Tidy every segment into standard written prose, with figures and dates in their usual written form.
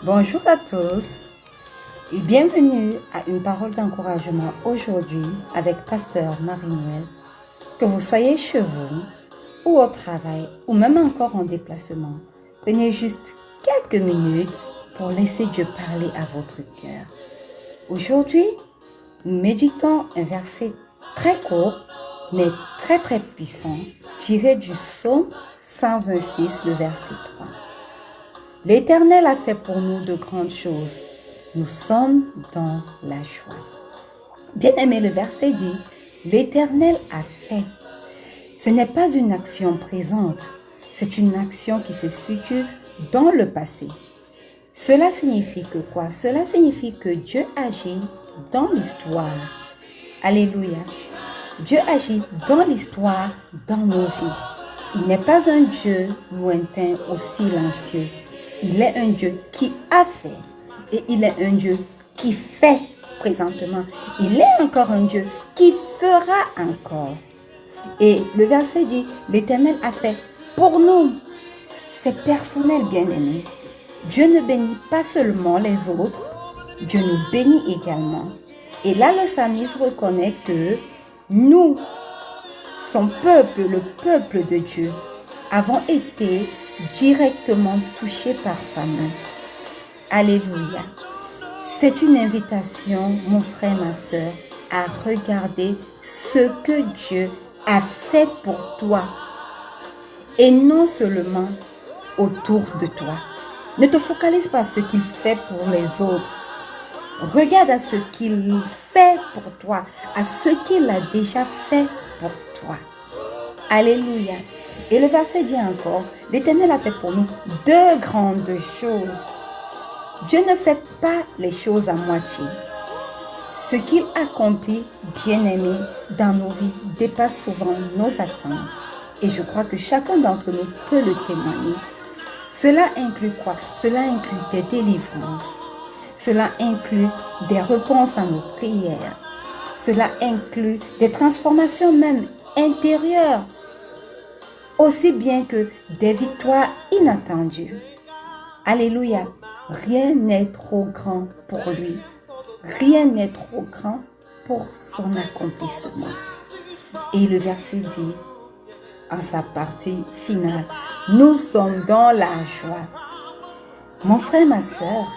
Bonjour à tous et bienvenue à une parole d'encouragement aujourd'hui avec Pasteur Marie-Noël. Que vous soyez chez vous ou au travail ou même encore en déplacement, prenez juste quelques minutes pour laisser Dieu parler à votre cœur. Aujourd'hui, nous méditons un verset très court mais très puissant tiré du psaume 126, le verset 3. L'Éternel a fait pour nous de grandes choses. Nous sommes dans la joie. Bien-aimé, le verset dit, l'Éternel a fait. Ce n'est pas une action présente, c'est une action qui se situe dans le passé. Cela signifie que quoi? Cela signifie que Dieu agit dans l'histoire. Alléluia. Dieu agit dans l'histoire, dans nos vies. Il n'est pas un Dieu lointain ou silencieux. Il est un Dieu qui a fait et il est un Dieu qui fait présentement. Il est encore un Dieu qui fera encore. Et le verset dit, l'Éternel a fait pour nous. C'est personnel, bien-aimé. Dieu ne bénit pas seulement les autres, Dieu nous bénit également. Et là, le psalmiste reconnaît que nous, son peuple, le peuple de Dieu, avons été directement touchés par sa main. Alléluia. C'est une invitation, mon frère, ma soeur, à regarder ce que Dieu a fait pour toi et non seulement autour de toi. Ne te focalise pas sur ce qu'il fait pour les autres. Regarde à ce qu'il fait pour toi, à ce qu'il a déjà fait pour toi. Alléluia. Et le verset dit encore, l'Éternel a fait pour nous de grandes choses. Dieu ne fait pas les choses à moitié. Ce qu'il accomplit, bien-aimé, dans nos vies dépasse souvent nos attentes. Et je crois que chacun d'entre nous peut le témoigner. Cela inclut quoi? Cela inclut des délivrances. Cela inclut des réponses à nos prières. Cela inclut des transformations même intérieures, aussi bien que des victoires inattendues. Alléluia. Rien n'est trop grand pour lui. Rien n'est trop grand pour son accomplissement. Et le verset dit, en sa partie finale, nous sommes dans la joie. Mon frère, ma soeur,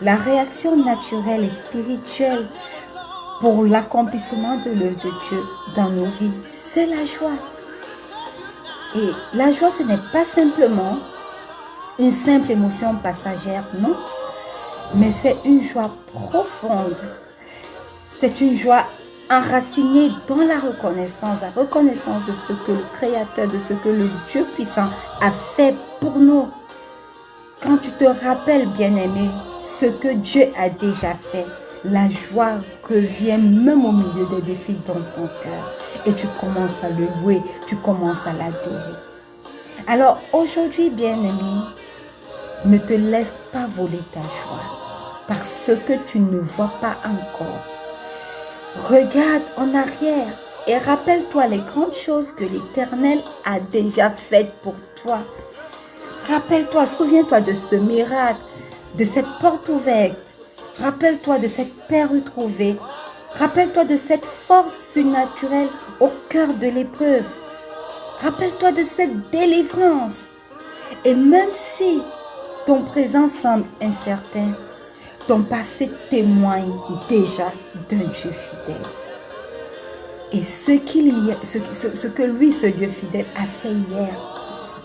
la réaction naturelle et spirituelle pour l'accomplissement de l'œuvre de Dieu dans nos vies, c'est la joie. Et la joie, ce n'est pas simplement une simple émotion passagère, non, mais c'est une joie profonde. C'est une joie enracinée dans la reconnaissance de ce que le Créateur, de ce que le Dieu puissant a fait pour nous. Quand tu te rappelles, bien-aimé, ce que Dieu a déjà fait, la joie revient même au milieu des défis dans ton cœur. Et tu commences à le louer, tu commences à l'adorer. Alors aujourd'hui, bien-aimé, ne te laisse pas voler ta joie parce que tu ne vois pas encore. Regarde en arrière et rappelle-toi les grandes choses que l'Éternel a déjà faites pour toi. Rappelle-toi, souviens-toi de ce miracle, de cette porte ouverte. Rappelle-toi de cette paix retrouvée. Rappelle-toi de cette force surnaturelle au cœur de l'épreuve. Rappelle-toi de cette délivrance. Et même si ton présent semble incertain, ton passé témoigne déjà d'un Dieu fidèle. Et ce que lui, ce Dieu fidèle, a fait hier,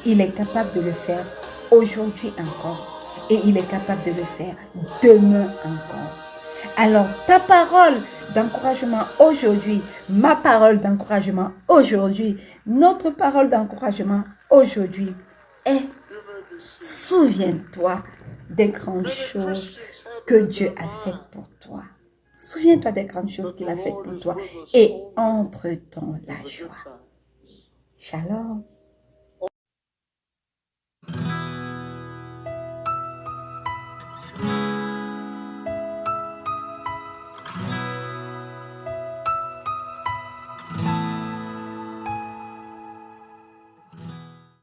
il est capable de le faire aujourd'hui encore. Et il est capable de le faire demain encore. Alors ta parole d'encouragement aujourd'hui, ma parole d'encouragement aujourd'hui, notre parole d'encouragement aujourd'hui est: souviens-toi des grandes choses que Dieu a faites pour toi. Souviens-toi des grandes choses qu'il a faites pour toi et entre dans la joie. Shalom.